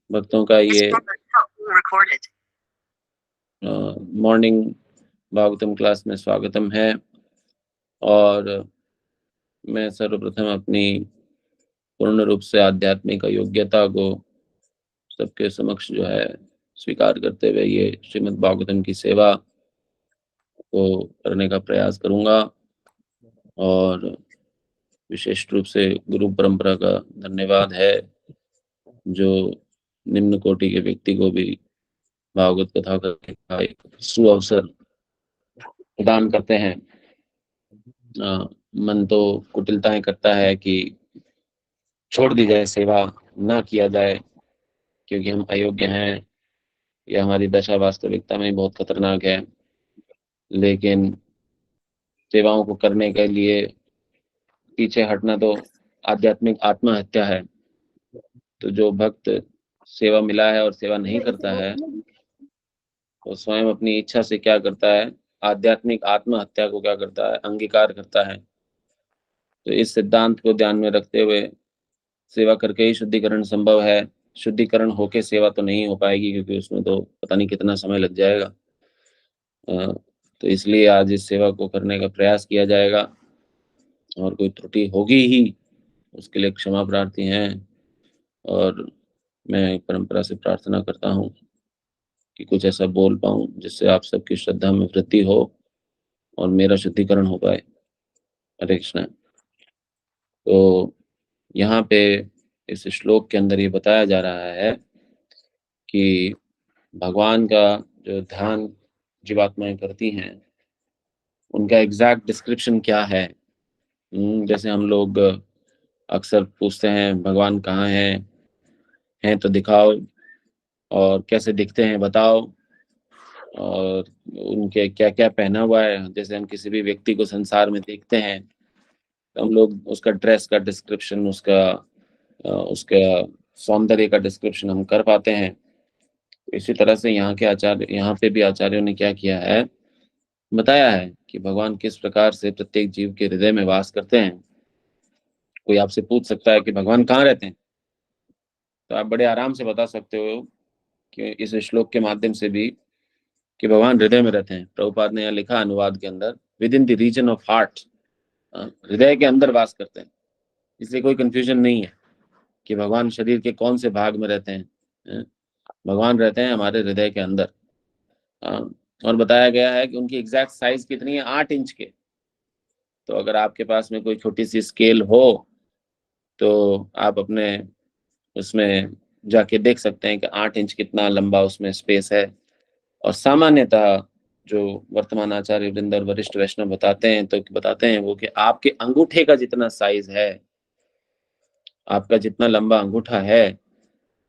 भक्तों का ये मॉर्निंग भागवतम क्लास में स्वागतम है। और मैं सर्वप्रथम अपनी पूर्ण रूप से आध्यात्मिक योग्यता को सबके समक्ष जो है स्वीकार करते हुए ये श्रीमद् भागवतम की सेवा को करने का प्रयास करूंगा। और विशेष रूप से गुरु परंपरा का धन्यवाद है जो निम्न कोटि के व्यक्ति को भी भागवत कथा करने का एक सुअवसर प्रदान करते हैं। मन तो कुटिलताएं करता है कि छोड़ दी जाए, सेवा ना किया जाए क्योंकि हम अयोग्य हैं या हमारी दशा वास्तविकता में बहुत खतरनाक है। लेकिन सेवाओं को करने के लिए पीछे हटना तो आध्यात्मिक आत्महत्या है। तो जो भक्त सेवा मिला है और सेवा नहीं करता है तो स्वयं अपनी इच्छा से क्या करता है, आध्यात्मिक आत्महत्या को क्या करता है, अंगीकार करता है। तो इस सिद्धांत को ध्यान में रखते हुए सेवा करके ही शुद्धिकरण संभव है। शुद्धिकरण होके सेवा तो नहीं हो पाएगी क्योंकि उसमें तो पता नहीं कितना समय लग जाएगा। तो इसलिए आज इस सेवा को करने का प्रयास किया जाएगा और कोई त्रुटि होगी ही उसके लिए क्षमा प्रार्थी हैं। और मैं परंपरा से प्रार्थना करता हूँ कि कुछ ऐसा बोल पाऊँ जिससे आप सबकी श्रद्धा में वृद्धि हो और मेरा शुद्धिकरण हो पाए। हरे कृष्ण। तो यहाँ पे इस श्लोक के अंदर ये बताया जा रहा है कि भगवान का जो ध्यान जीवात्माएं करती हैं उनका एग्जैक्ट डिस्क्रिप्शन क्या है। जैसे हम लोग अक्सर पूछते हैं भगवान कहाँ हैं तो दिखाओ, और कैसे दिखते हैं बताओ, और उनके क्या क्या पहना हुआ है। जैसे हम किसी भी व्यक्ति को संसार में देखते हैं तो हम लोग उसका ड्रेस का डिस्क्रिप्शन, उसका सौंदर्य का डिस्क्रिप्शन हम कर पाते हैं। इसी तरह से यहाँ पे भी आचार्यों ने क्या किया है, बताया है कि भगवान किस प्रकार से प्रत्येक जीव के हृदय में वास करते हैं। कोई आपसे पूछ सकता है कि भगवान कहाँ रहते हैं, तो आप बड़े आराम से बता सकते हो कि इस श्लोक के माध्यम से भी कि भगवान हृदय में रहते हैं। प्रभुपाद ने यहाँ लिखा अनुवाद के अंदर, within the region of heart, हृदय के अंदर वास करते हैं। इसलिए कोई कंफ्यूजन नहीं है कि भगवान शरीर के कौन से भाग में रहते हैं। भगवान रहते हैं हमारे हृदय के अंदर। और बताया गया है कि उनकी एग्जैक्ट साइज कितनी है, 8 इंच के। तो अगर आपके पास में कोई छोटी सी स्केल हो तो आप अपने उसमें जाके देख सकते हैं कि 8 इंच कितना लंबा उसमें स्पेस है। और सामान्यतः जो वर्तमान आचार्य वृंद और वरिष्ठ वैष्णव बताते हैं वो कि आपके अंगूठे का जितना साइज है, आपका जितना लंबा अंगूठा है,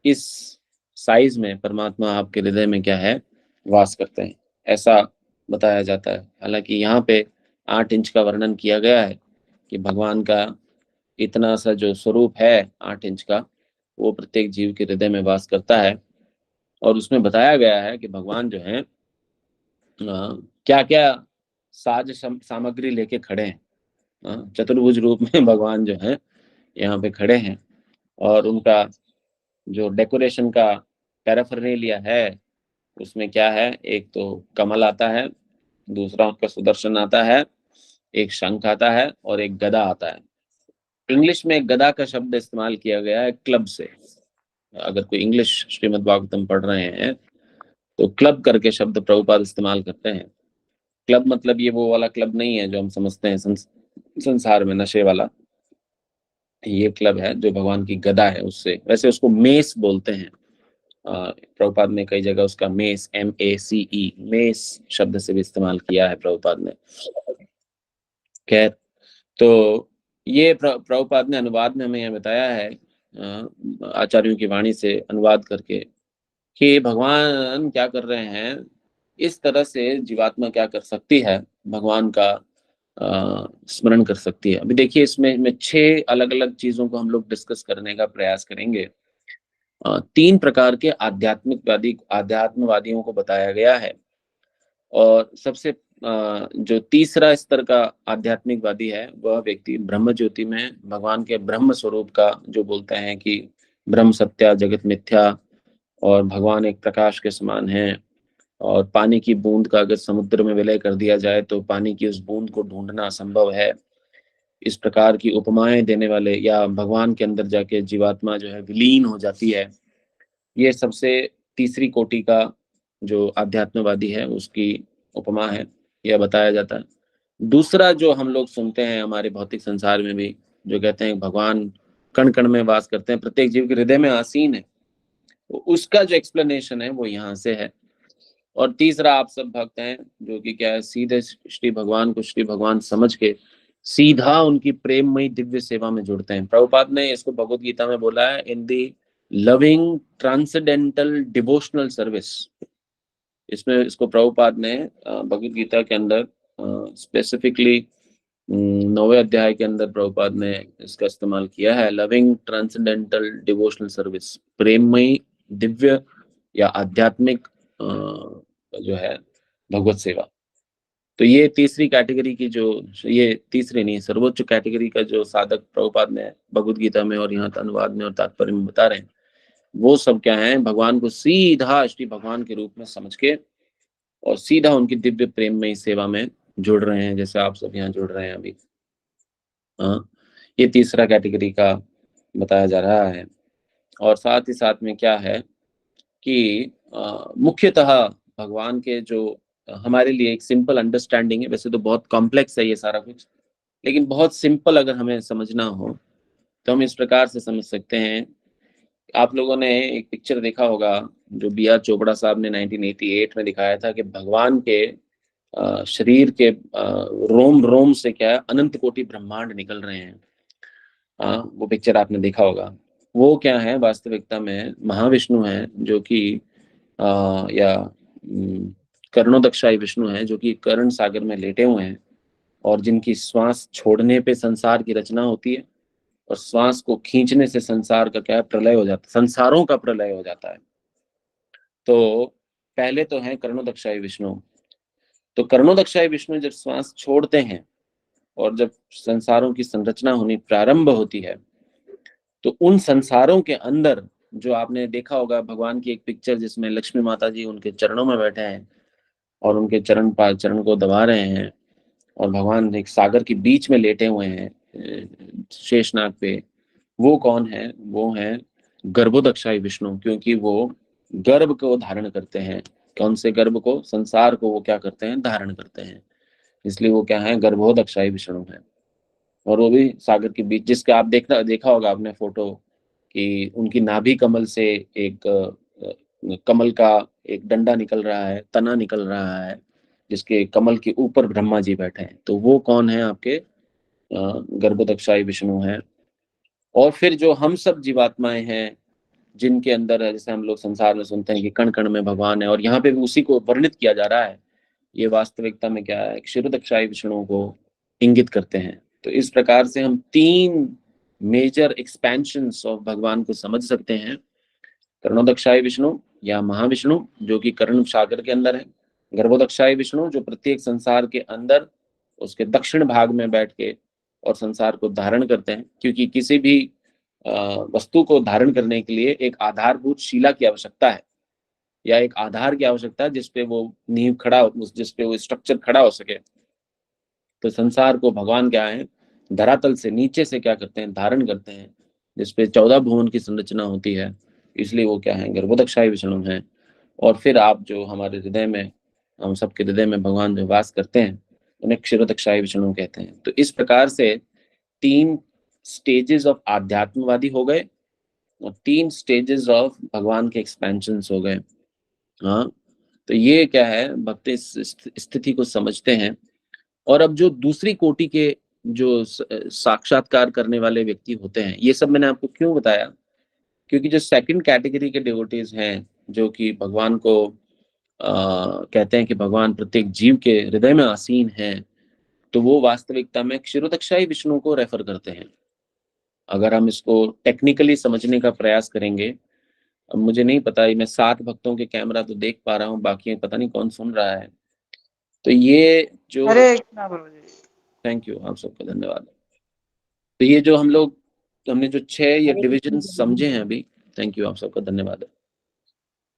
इस साइज में परमात्मा आपके हृदय में क्या है, वास करते हैं, ऐसा बताया जाता है। हालांकि यहाँ पे 8 इंच का वर्णन किया गया है कि भगवान का इतना सा जो स्वरूप है 8 इंच का, वो प्रत्येक जीव के हृदय में वास करता है। और उसमें बताया गया है कि भगवान जो है क्या क्या सामग्री लेके खड़े हैं। चतुर्भुज रूप में भगवान जो है यहाँ पे खड़े हैं। और उनका जो डेकोरेशन का पैराफर्नेलिया है उसमें क्या है, एक तो कमल आता है, दूसरा उनका सुदर्शन आता है, एक शंख आता है और एक गदा आता है। इंग्लिश में गदा का शब्द इस्तेमाल किया गया है क्लब से। अगर कोई इंग्लिश श्रीमद् भागवतम पढ़ रहे हैं तो क्लब करके शब्द प्रभुपाद इस्तेमाल करते हैं। क्लब मतलब ये वो वाला क्लब नहीं है जो हम समझते हैं संसार में नशे वाला। ये क्लब है जो भगवान की गदा है उससे, वैसे उसको मेस बोलते हैं। प्रभुपाद ने कई जगह उसका मेस, MECE, मेस शब्द से भी इस्तेमाल किया है प्रभुपाद ने। खैर, तो ये प्रभुपाद ने अनुवाद में हमें यह बताया है आचार्यों की वाणी से अनुवाद करके कि भगवान क्या कर रहे हैं, इस तरह से जीवात्मा क्या कर सकती है, भगवान का स्मरण कर सकती है। अभी देखिए इसमें 6 अलग अलग चीजों को हम लोग डिस्कस करने का प्रयास करेंगे। 3 प्रकार के आध्यात्मवादियों को बताया गया है। और सबसे जो तीसरा स्तर का आध्यात्मिकवादी है वह व्यक्ति ब्रह्म ज्योति में भगवान के ब्रह्म स्वरूप का जो बोलते हैं कि ब्रह्म सत्या जगत मिथ्या, और भगवान एक प्रकाश के समान हैं, और पानी की बूंद का अगर समुद्र में विलय कर दिया जाए तो पानी की उस बूंद को ढूंढना असंभव है। इस प्रकार की उपमाएं देने वाले, या भगवान के अंदर जाके जीवात्मा जो है विलीन हो जाती है, ये सबसे तीसरी कोटि का जो आध्यात्मवादी है उसकी उपमा है, यह बताया जाता है। दूसरा जो हम लोग सुनते हैं हमारे भौतिक संसार में भी, जो कहते हैं भगवान कण कण में वास करते हैं, प्रत्येक जीव के हृदय में आसीन है, तो उसका जो एक्सप्लेनेशन है वो यहाँ से है। और तीसरा, आप सब भक्त हैं जो कि क्या है, सीधे श्री भगवान को श्री भगवान समझ के सीधा उनकी प्रेममयी दिव्य सेवा में जुड़ते हैं। प्रभुपाद ने इसको भगवत गीता में बोला है, इन दी लविंग ट्रांसेंडेंटल डिवोशनल सर्विस। इसमें इसको प्रभुपाद ने भगवत गीता के अंदर स्पेसिफिकली 9वें अध्याय के अंदर प्रभुपाद ने इसका इस्तेमाल किया है, loving transcendental devotional service, प्रेममयी Divya या आध्यात्मिक जो है भगवत सेवा। तो ये तीसरी कैटेगरी की जो, ये तीसरी नहीं, सर्वोच्च कैटेगरी का जो साधक प्रभुपाद ने भगवत गीता में और यहाँ अनुवाद में और तात्पर्य में बता रहे हैं, वो सब क्या है, भगवान को सीधा श्री भगवान के रूप में समझ के और सीधा उनकी दिव्य प्रेम में सेवा में जुड़ रहे हैं, जैसे आप सब यहाँ जुड़ रहे हैं अभी। हाँ, ये तीसरा कैटेगरी का बताया जा रहा है। और साथ ही साथ में क्या है कि मुख्यतः भगवान के जो हमारे लिए एक सिंपल अंडरस्टैंडिंग है, वैसे तो बहुत कॉम्प्लेक्स है ये सारा कुछ, लेकिन बहुत सिंपल अगर हमें समझना हो तो हम इस प्रकार से समझ सकते हैं। आप लोगों ने एक पिक्चर देखा होगा जो बी आर चोपड़ा साहब ने 1988 में दिखाया था कि भगवान के शरीर के रोम रोम से क्या है, अनंत कोटि ब्रह्मांड निकल रहे हैं। वो पिक्चर आपने देखा होगा। वो क्या है, वास्तविकता में महाविष्णु है जो कि या कर्णोदक्षाई विष्णु है जो कि कर्ण सागर में लेटे हुए हैं, और जिनकी श्वास छोड़ने पे संसार की रचना होती है, और श्वास को खींचने से संसार का क्या है, प्रलय हो जाता है, संसारों का प्रलय हो जाता है। तो पहले तो है कर्णोदक्षाई विष्णु। तो कर्णोदक्षाई विष्णु जब श्वास छोड़ते हैं और जब संसारों की संरचना होनी प्रारंभ होती है, तो उन संसारों के अंदर जो आपने देखा होगा भगवान की एक पिक्चर जिसमें लक्ष्मी माता जी उनके चरणों में बैठे हैं और उनके चरण को दबा रहे हैं, और भगवान एक सागर के बीच में लेटे हुए हैं शेषनाग पे। वो कौन है, वो है गर्भोदक्षाई विष्णु, क्योंकि वो गर्भ को धारण करते हैं। कौन से गर्भ को, संसार को वो क्या करते हैं, धारण करते हैं, इसलिए वो क्या है, गर्भोदक्षाई विष्णु है। और वो भी सागर के बीच, जिसका आप देखा होगा आपने फोटो कि उनकी नाभि कमल से एक कमल का एक डंडा निकल रहा है, तना निकल रहा है, जिसके कमल के ऊपर ब्रह्मा जी बैठे हैं। तो वो कौन है, आपके गर्भोदक्षाई विष्णु है। और फिर जो हम सब जीवात्माएं हैं जिनके अंदर है, जैसे हम लोग संसार में सुनते हैं कि कण कण में भगवान है, और यहाँ पे भी उसी को वर्णित किया जा रहा है, ये वास्तविकता में क्या है, क्षीरोदक्षाई विष्णु को इंगित करते हैं। तो इस प्रकार से हम तीन मेजर एक्सपेंशंस ऑफ भगवान को समझ सकते हैं, कर्णोदक्षाई विष्णु या महाविष्णु जो कि कर्ण सागर के अंदर है, गर्भोदक्षाई विष्णु जो प्रत्येक संसार के अंदर उसके दक्षिण भाग में बैठ के और संसार को धारण करते हैं, क्योंकि किसी भी वस्तु को धारण करने के लिए एक आधारभूत शिला की आवश्यकता है, या एक आधार की आवश्यकता है जिसपे वो नींव खड़ा, जिसपे वो स्ट्रक्चर खड़ा हो सके। तो संसार को भगवान क्या है, धरातल से नीचे से क्या करते हैं, धारण करते हैं, जिसपे 14 भुवन की संरचना होती है, इसलिए वो क्या है, गर्भोदक्षाई विष्णु है। और फिर आप जो हमारे हृदय में, हम सबके हृदय में भगवान जो वास करते हैं, उन्हें क्षीरोदक्षाई विष्णु कहते हैं। तो इस प्रकार से तीन स्टेजेस ऑफ आध्यात्मवादी हो गए और तीन स्टेजेस ऑफ भगवान के एक्सपेंशन हो गए। हाँ, तो ये क्या है, भक्ति इस स्थिति को समझते हैं। और अब जो दूसरी कोटि के जो साक्षात्कार करने वाले व्यक्ति होते हैं, ये सब मैंने आपको क्यों बताया, क्योंकि जो सेकंड कैटेगरी के डिवोटीज हैं जो कि भगवान को कहते हैं कि भगवान प्रत्येक जीव के हृदय में आसीन हैं, तो वो वास्तविकता में क्षीरोदक्षाई विष्णु को रेफर करते हैं। अगर हम इसको टेक्निकली समझने का प्रयास करेंगे, अब मुझे नहीं पता, मैं 7 भक्तों के कैमरा तो देख पा रहा हूँ, बाकी पता नहीं कौन सुन रहा है। तो ये जो, थैंक यू, आप सबका धन्यवाद। तो ये जो हम लोग, हमने जो 6 ये डिविजन समझे हैं अभी, थैंक यू, आप सबका धन्यवाद।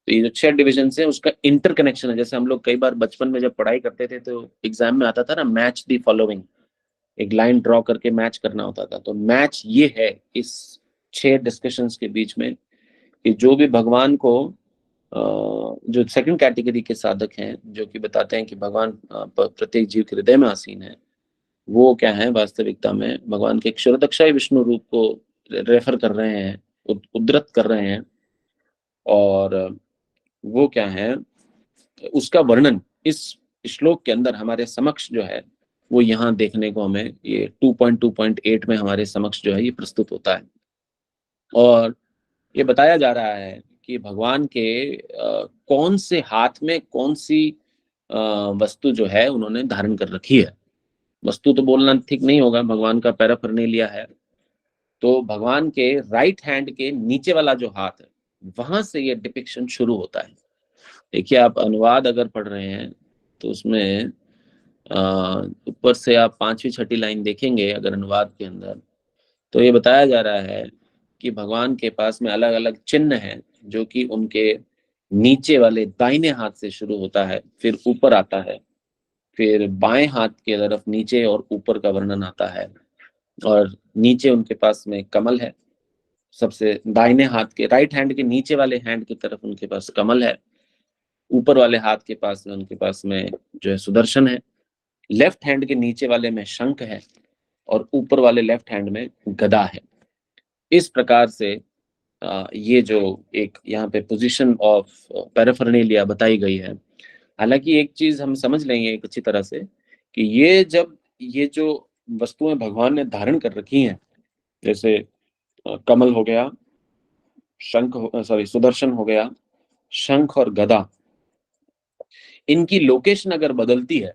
तो ये जो 6 डिविजन है उसका इंटरकनेक्शन है। जैसे हम लोग कई बार बचपन में जब पढ़ाई करते थे तो एग्जाम में आता था ना, मैच दी फॉलोइंग, एक लाइन ड्रॉ करके मैच करना होता था। तो मैच ये है इस 6 डिस्कशंस के बीच में कि जो भी भगवान को जो सेकंड कैटेगरी के साधक हैं, जो कि बताते हैं कि भगवान प्रत्येक जीव के हृदय में आसीन है, वो क्या है वास्तविकता में भगवान के क्षरदक्षाई विष्णु रूप को रेफर कर रहे हैं, उद्धृत कर रहे हैं। और वो क्या है, उसका वर्णन इस श्लोक के अंदर हमारे समक्ष जो है वो यहाँ देखने को हमें ये 2.2.8 में हमारे समक्ष जो है ये प्रस्तुत होता है। और ये बताया जा रहा है कि भगवान के कौन से हाथ में कौन सी वस्तु जो है उन्होंने धारण कर रखी है। वस्तु तो बोलना ठीक नहीं होगा, भगवान का पैराफर्नेलिया है। तो भगवान के राइट हैंड के नीचे वाला जो हाथ है वहां से ये डिपिक्शन शुरू होता है। देखिए, आप अनुवाद अगर पढ़ रहे हैं तो उसमें ऊपर से आप 5वीं 6ठी लाइन देखेंगे अगर अनुवाद के अंदर, तो ये बताया जा रहा है कि भगवान के पास में अलग अलग चिन्ह हैं जो कि उनके नीचे वाले दाहिने हाथ से शुरू होता है, फिर ऊपर आता है, फिर बाएं हाथ के तरफ नीचे और ऊपर का वर्णन आता है। और नीचे उनके पास में कमल है, सबसे दाहिने हाथ के राइट हैंड के नीचे वाले हैंड की तरफ उनके पास कमल है। ऊपर वाले हाथ के पास में उनके पास में जो है सुदर्शन है। लेफ्ट हैंड के नीचे वाले में शंख है और ऊपर वाले लेफ्ट हैंड में गदा है। इस प्रकार से ये जो एक यहाँ पे पोजीशन ऑफ पैराफर्नेलिया बताई गई है। हालांकि एक चीज हम समझ लेंगे एक अच्छी तरह से कि ये जब ये जो वस्तुएं भगवान ने धारण कर रखी हैं, जैसे कमल हो गया, शंख सॉरी सुदर्शन हो गया, शंख और गदा, इनकी लोकेशन अगर बदलती है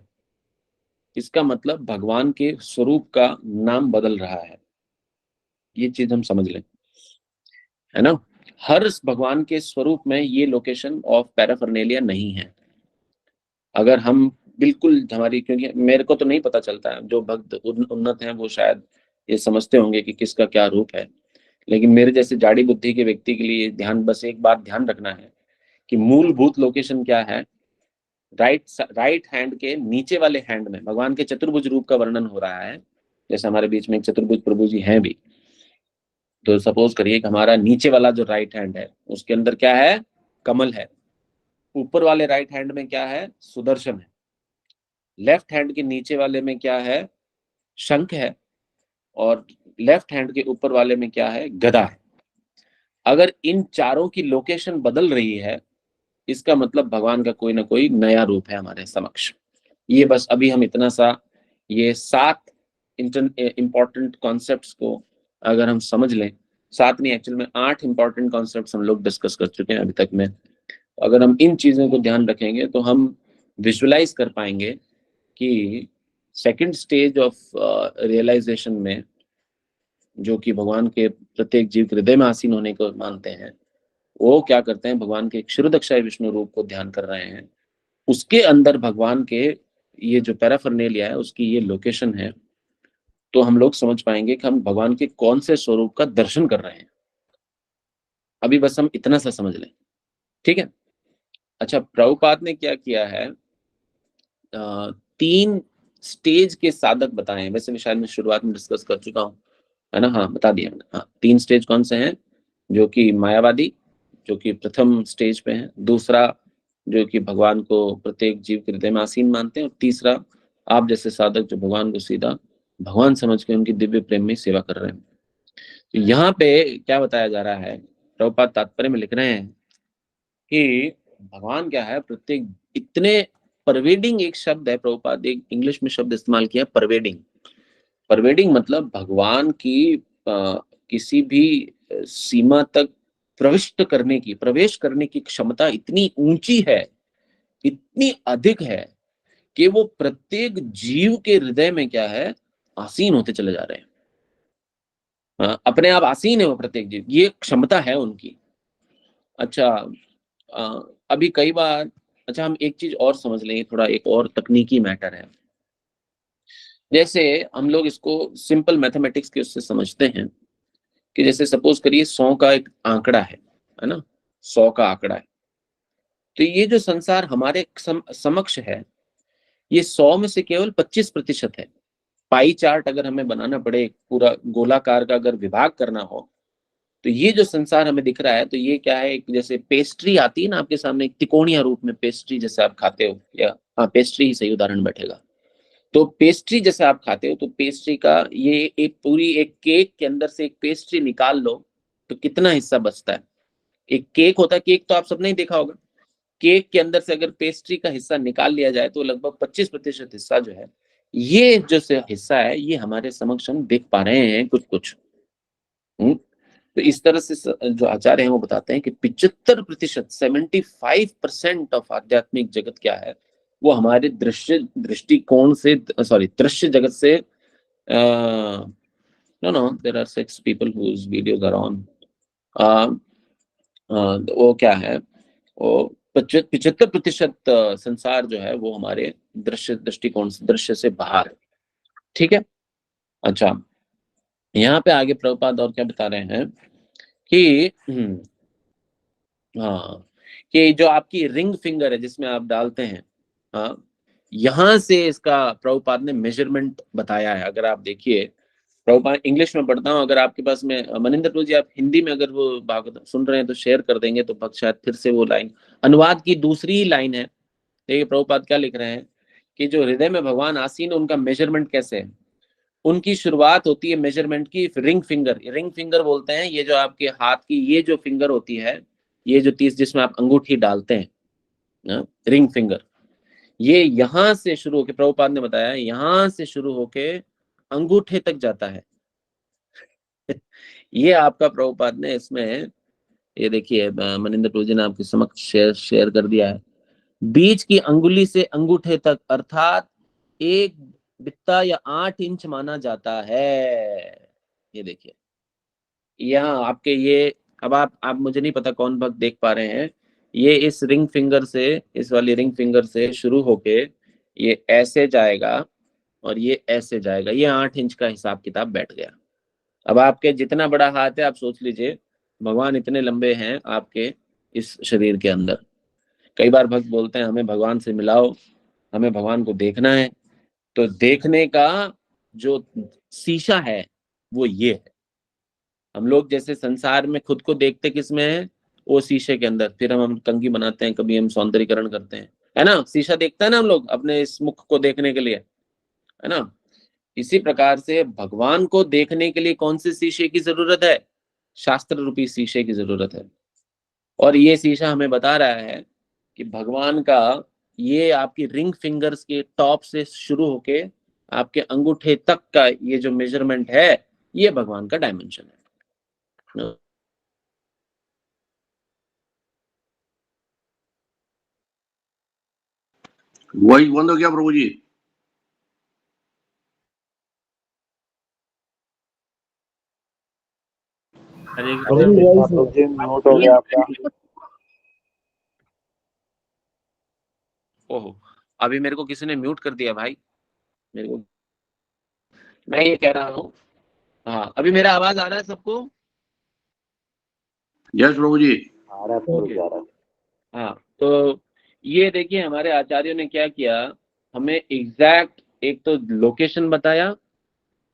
इसका मतलब भगवान के स्वरूप का नाम बदल रहा है। ये चीज हम समझ लें, है ना। हर भगवान के स्वरूप में ये लोकेशन ऑफ पैराफर्नेलिया नहीं है। अगर हम बिल्कुल हमारी, क्योंकि मेरे को तो नहीं पता चलता है, जो भक्त उन्नत हैं वो शायद ये समझते होंगे कि किसका क्या रूप है, लेकिन मेरे जैसे जाड़ी बुद्धि के व्यक्ति के लिए ध्यान, बस एक बात ध्यान रखना है कि मूलभूत लोकेशन क्या है। राइट हैंड के नीचे वाले हैंड में भगवान के चतुर्भुज रूप का वर्णन हो रहा है। जैसे हमारे बीच में एक चतुर्भुज प्रभु जी हैं भी, तो सपोज करिए कि हमारा नीचे वाला जो राइट हैंड है उसके अंदर क्या है, कमल है। ऊपर वाले राइट हैंड में क्या है, सुदर्शन है। लेफ्ट हैंड के नीचे वाले में क्या है, शंख है। और लेफ्ट हैंड के ऊपर वाले में क्या है, गदा है। अगर इन चारों की लोकेशन बदल रही है इसका मतलब भगवान का कोई ना कोई नया रूप है हमारे समक्ष। ये बस अभी हम इतना सा, ये 7 इंपॉर्टेंट कॉन्सेप्ट्स को अगर हम समझ लें, 7 नहीं एक्चुअल में 8 इंपॉर्टेंट कॉन्सेप्ट्स हम लोग डिस्कस कर चुके हैं अभी तक में। अगर हम इन चीजों को ध्यान रखेंगे तो हम विजुअलाइज कर पाएंगे कि सेकंड स्टेज ऑफ रियलाइजेशन में, जो कि भगवान के प्रत्येक जीव के हृदय में आसीन होने को मानते हैं, वो क्या करते हैं, भगवान के क्षुरदक्षाय विष्णु रूप को ध्यान कर रहे हैं। उसके अंदर भगवान के ये जो पैराफर्नेलिया है उसकी ये लोकेशन है। तो हम लोग समझ पाएंगे कि हम भगवान के कौन से स्वरूप का दर्शन कर रहे हैं। अभी बस हम इतना सा समझ लें, ठीक है। अच्छा, प्रभुपाद ने क्या किया है, 3 स्टेज के साधक बताए हैं। वैसे मैं शायद मैं शुरुआत में डिस्कस कर चुका हूँ, है ना। हाँ, बता दिया मैंने। हाँ, 3 स्टेज कौन से हैं, जो कि मायावादी, जो कि प्रथम स्टेज पे है। दूसरा, जो कि भगवान को प्रत्येक जीव के हृदय में आसीन मानते हैं। और तीसरा, आप जैसे साधक जो भगवान को सीधा भगवान समझ के उनकी दिव्य प्रेम में सेवा कर रहे हैं। तो यहाँ पे क्या बताया जा रहा है, प्रभुपाद तात्पर्य में लिख रहे हैं कि भगवान क्या है, प्रत्येक इतने परवेडिंग एक शब्द है, प्रभुपाद एक इंग्लिश में शब्द इस्तेमाल किया, परवेडिंग। परवेडिंग मतलब भगवान की किसी भी सीमा तक प्रवेश करने की क्षमता इतनी ऊंची है, इतनी अधिक है कि वो प्रत्येक जीव के हृदय में क्या है, आसीन होते चले जा रहे हैं। अपने आप आसीन है वो प्रत्येक जीव, ये क्षमता है उनकी। अच्छा, अभी कई बार, अच्छा हम एक चीज और समझ लेंगे, थोड़ा एक और तकनीकी मैटर है। जैसे हम लोग इसको सिंपल मैथमेटिक्स के उससे समझते हैं कि जैसे सपोज करिए 100 का एक आंकड़ा है ना, 100 का आंकड़ा है। तो ये जो संसार हमारे समक्ष है, ये 100 में से केवल 25% है। पाई चार्ट अगर हमें बनाना पड़े, पूरा गोलाकार का अगर विभाग करना हो, तो ये जो संसार हमें दिख रहा है, तो ये क्या है, एक जैसे पेस्ट्री आती है ना आपके सामने, एक तिकोनिया रूप में पेस्ट्री जैसे आप खाते हो, या हाँ पेस्ट्री ही सही उदाहरण बैठेगा। तो पेस्ट्री जैसे आप खाते हो, तो पेस्ट्री का ये एक पूरी एक केक के अंदर से एक पेस्ट्री निकाल लो तो कितना हिस्सा बचता है। एक केक होता है, केक तो आप सबने ही देखा होगा। केक के अंदर से अगर पेस्ट्री का हिस्सा निकाल लिया जाए तो लगभग 25% हिस्सा जो है, ये जो से हिस्सा है, ये हमारे समक्ष हम देख पा रहे हैं कुछ कुछ। तो इस तरह से जो आचार्य हैं वो बताते हैं कि 75%, 75% ऑफ आध्यात्मिक जगत क्या है, वो हमारे दृष्टिकोण से, सॉरी दृश्य जगत से, no no there are 6 people whose videos are on, वो क्या है, वो 75% संसार जो है वो हमारे दृष्टिकोण से, दृश्य से बाहर है। ठीक है। अच्छा, यहाँ पे आगे प्रभुपाद और क्या बता रहे हैं कि हाँ, कि जो आपकी रिंग फिंगर है जिसमें आप डालते हैं, हाँ, यहां से इसका प्रभुपाद ने मेजरमेंट बताया है। अगर आप देखिए, प्रभुपाद इंग्लिश में पढ़ता हूँ, अगर आपके पास में मनिंदर प्रभु जी आप हिंदी में अगर वो भागवत सुन रहे हैं तो शेयर कर देंगे, तो भक्त शायद फिर से वो लाइन, अनुवाद की दूसरी ही लाइन है। देखिए प्रभुपाद क्या लिख रहे हैं कि जो हृदय में भगवान आसीन, उनका मेजरमेंट कैसे है। उनकी शुरुआत होती है मेजरमेंट की रिंग फिंगर, रिंग फिंगर बोलते हैं, ये जो आपके हाथ की ये जो फिंगर होती है, ये जो 30 जिसमें आप अंगूठी डालते हैं ना, रिंग फिंगर, ये यहां से शुरू होके, प्रभुपाद ने बताया यहां से शुरू होके अंगूठे तक जाता है। ये आपका प्रभुपाद ने इसमें, ये देखिए मनिंदर प्रभु जी ने आपके समक्ष शेयर कर दिया है। बीच की अंगुली से अंगूठे तक, अर्थात एक बित्ता या 8 इंच माना जाता है। ये देखिए यहाँ आपके ये, अब आप मुझे नहीं पता कौन भक्त देख पा रहे हैं, ये इस रिंग फिंगर से, इस वाली रिंग फिंगर से शुरू होके ये ऐसे जाएगा और ये ऐसे जाएगा, ये 8 इंच का हिसाब किताब बैठ गया। अब आपके जितना बड़ा हाथ है, आप सोच लीजिए भगवान इतने लंबे हैं आपके इस शरीर के अंदर। कई बार भक्त बोलते हैं हमें भगवान से मिलाओ, हमें भगवान को देखना है। तो देखने का जो शीशा है वो ये है। हम लोग जैसे संसार में खुद को देखते किस में है, वो शीशे के अंदर, फिर हम कंघी बनाते हैं, कभी हम सौंदर्यीकरण करते हैं, है ना, शीशा देखता है ना हम लोग अपने इस मुख को देखने के लिए, है ना। इसी प्रकार से भगवान को देखने के लिए कौन से शीशे की जरूरत है, शास्त्र रूपी शीशे की जरूरत है। और ये शीशा हमें बता रहा है कि भगवान का ये आपकी रिंग फिंगर्स के टॉप से शुरू होके आपके अंगूठे तक का ये जो मेजरमेंट है, ये भगवान का डायमेंशन है। वही बंद हो गया प्रभु जी। म्यूट हो गया आपका। ओहो, अभी मेरे को किसी ने म्यूट कर दिया भाई, मेरे को, मैं ये कह रहा हूँ, हाँ अभी मेरा आवाज आ रहा है सबको? यस प्रभु जी। आ रहा है प्रभु जी, आ रहा है। हाँ, तो ये देखिए हमारे आचार्यों ने क्या किया, हमें एग्जैक्ट एक तो लोकेशन बताया,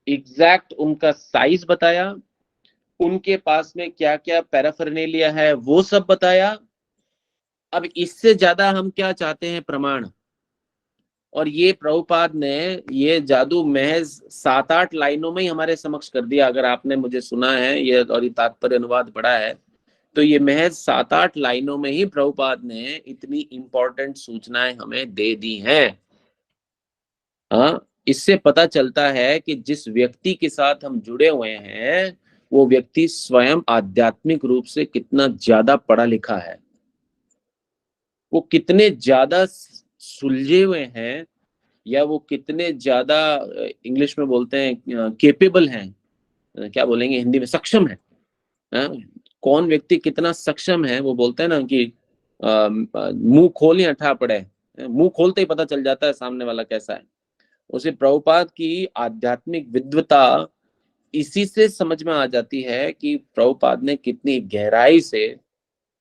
एग्जैक्ट उनका साइज बताया, उनके पास में क्या क्या पैराफर्नेलिया है वो सब बताया। अब इससे ज्यादा हम क्या चाहते हैं प्रमाण। और ये प्रभुपाद ने ये जादू महज 7-8 लाइनों में ही हमारे समक्ष कर दिया। अगर आपने मुझे सुना है ये और ये तात्पर्य अनुवाद पढ़ा है, तो ये महज 7-8 लाइनों में ही प्रभुपाद ने इतनी इंपॉर्टेंट सूचनाएं हमें दे दी हैं। हाँ, इससे पता चलता है कि जिस व्यक्ति के साथ हम जुड़े हुए हैं, वो व्यक्ति स्वयं आध्यात्मिक रूप से कितना ज्यादा पढ़ा लिखा है, वो कितने ज्यादा सुलझे हुए हैं, या वो कितने ज्यादा, इंग्लिश में बोलते हैं केपेबल हैं, क्या बोलेंगे हिंदी में, सक्षम है। कौन व्यक्ति कितना सक्षम है, वो बोलते हैं ना कि मुंह खोल या ठा पड़े, मुंह खोलते ही पता चल जाता है सामने वाला कैसा है। उसे प्रभुपाद की आध्यात्मिक विद्वता इसी से समझ में आ जाती है कि प्रभुपाद ने कितनी गहराई से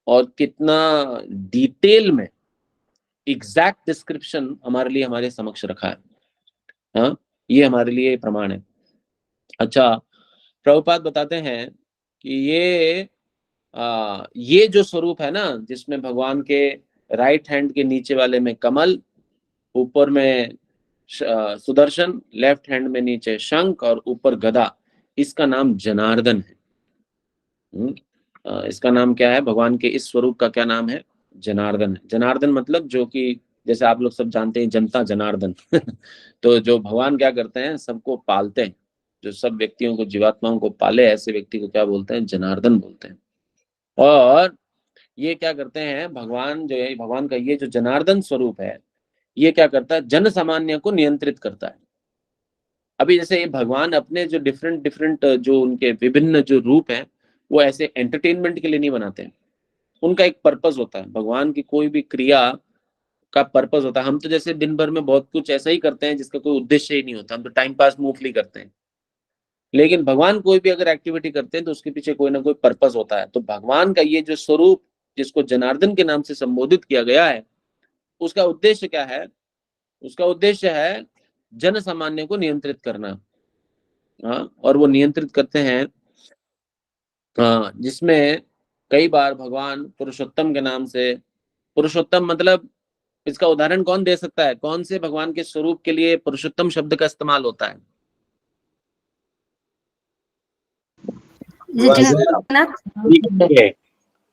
और कितना डिटेल में एग्जैक्ट डिस्क्रिप्शन हमारे लिए हमारे समक्ष रखा है। हाँ, ये हमारे लिए प्रमाण है। अच्छा, प्रभुपाद बताते हैं कि ये जो स्वरूप है ना, जिसमें भगवान के राइट हैंड के नीचे वाले में कमल, ऊपर में सुदर्शन, लेफ्ट हैंड में नीचे शंख और ऊपर गदा, इसका नाम जनार्दन है। इसका नाम क्या है? भगवान के इस स्वरूप का क्या नाम है? जनार्दन है। जनार्दन मतलब जो कि जैसे आप लोग सब जानते हैं जनता जनार्दन तो जो भगवान क्या करते हैं, सबको पालते हैं, जो सब व्यक्तियों को, जीवात्माओं को पाले, ऐसे व्यक्ति को क्या बोलते हैं? जनार्दन बोलते हैं। और ये क्या करते हैं, भगवान जो है, भगवान का ये जो जनार्दन स्वरूप है, ये क्या करता है? जन सामान्य को नियंत्रित करता है। अभी जैसे ये भगवान अपने जो डिफरेंट डिफरेंट जो उनके विभिन्न जो रूप हैं, वो ऐसे एंटरटेनमेंट के लिए नहीं बनाते हैं। उनका एक पर्पस होता है। भगवान की कोई भी क्रिया का पर्पस होता है। हम तो जैसे दिन भर में बहुत कुछ ऐसा ही करते हैं जिसका कोई उद्देश्य ही नहीं होता, हम तो टाइम पास मूवली करते हैं। लेकिन भगवान कोई भी अगर एक्टिविटी करते हैं तो उसके पीछे कोई ना कोई पर्पस होता है। तो भगवान का ये जो स्वरूप, जिसको जनार्दन के नाम से संबोधित किया गया है, उसका उद्देश्य क्या है? उसका उद्देश्य है जन सामान्य को नियंत्रित करना। हाँ, और वो नियंत्रित करते हैं, हाँ, जिसमें कई बार भगवान पुरुषोत्तम के नाम से, पुरुषोत्तम मतलब, इसका उदाहरण कौन दे सकता है? कौन से भगवान के स्वरूप के लिए पुरुषोत्तम शब्द का इस्तेमाल होता है?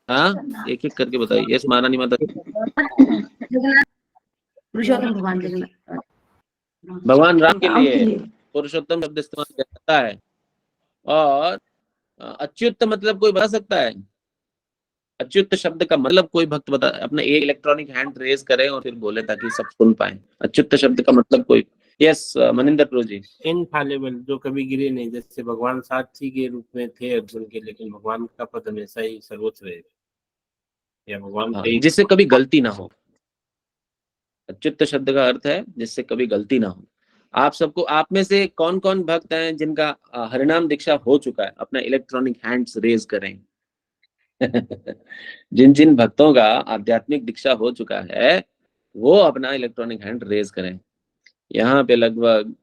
हाँ, एक एक करके बताइए। यस महारानी माता। पुरुषोत्तम भगवान जगन्नाथ, भगवान राम के लिए पुरुषोत्तम शब्द इस्तेमाल किया जाता है। और अच्युत मतलब कोई बता सकता है? अच्युत शब्द का मतलब कोई भक्त बता, अपना एक इलेक्ट्रॉनिक हैंड रेज करे और फिर बोले ताकि सब सुन पाए। अच्युत शब्द का मतलब कोई? यस मनिंदर प्रो जी। इनफॉलेबल, जो कभी गिरे नहीं। जैसे भगवान सारथी के रूप में थे अर्जुन के, लेकिन भगवान का पद हमेशा ही सर्वोच्च रहे, या भगवान जिससे कभी गलती ना हो। अच्युत शब्द का अर्थ है जिससे कभी गलती ना हो। आप सबको, आप में से कौन कौन भक्त हैं जिनका हरिनाम दीक्षा हो चुका है? अपना इलेक्ट्रॉनिक हैंड्स रेज करें। जिन जिन भक्तों का आध्यात्मिक दीक्षा हो चुका है, वो अपना इलेक्ट्रॉनिक हैंड रेज करें। यहाँ पे लगभग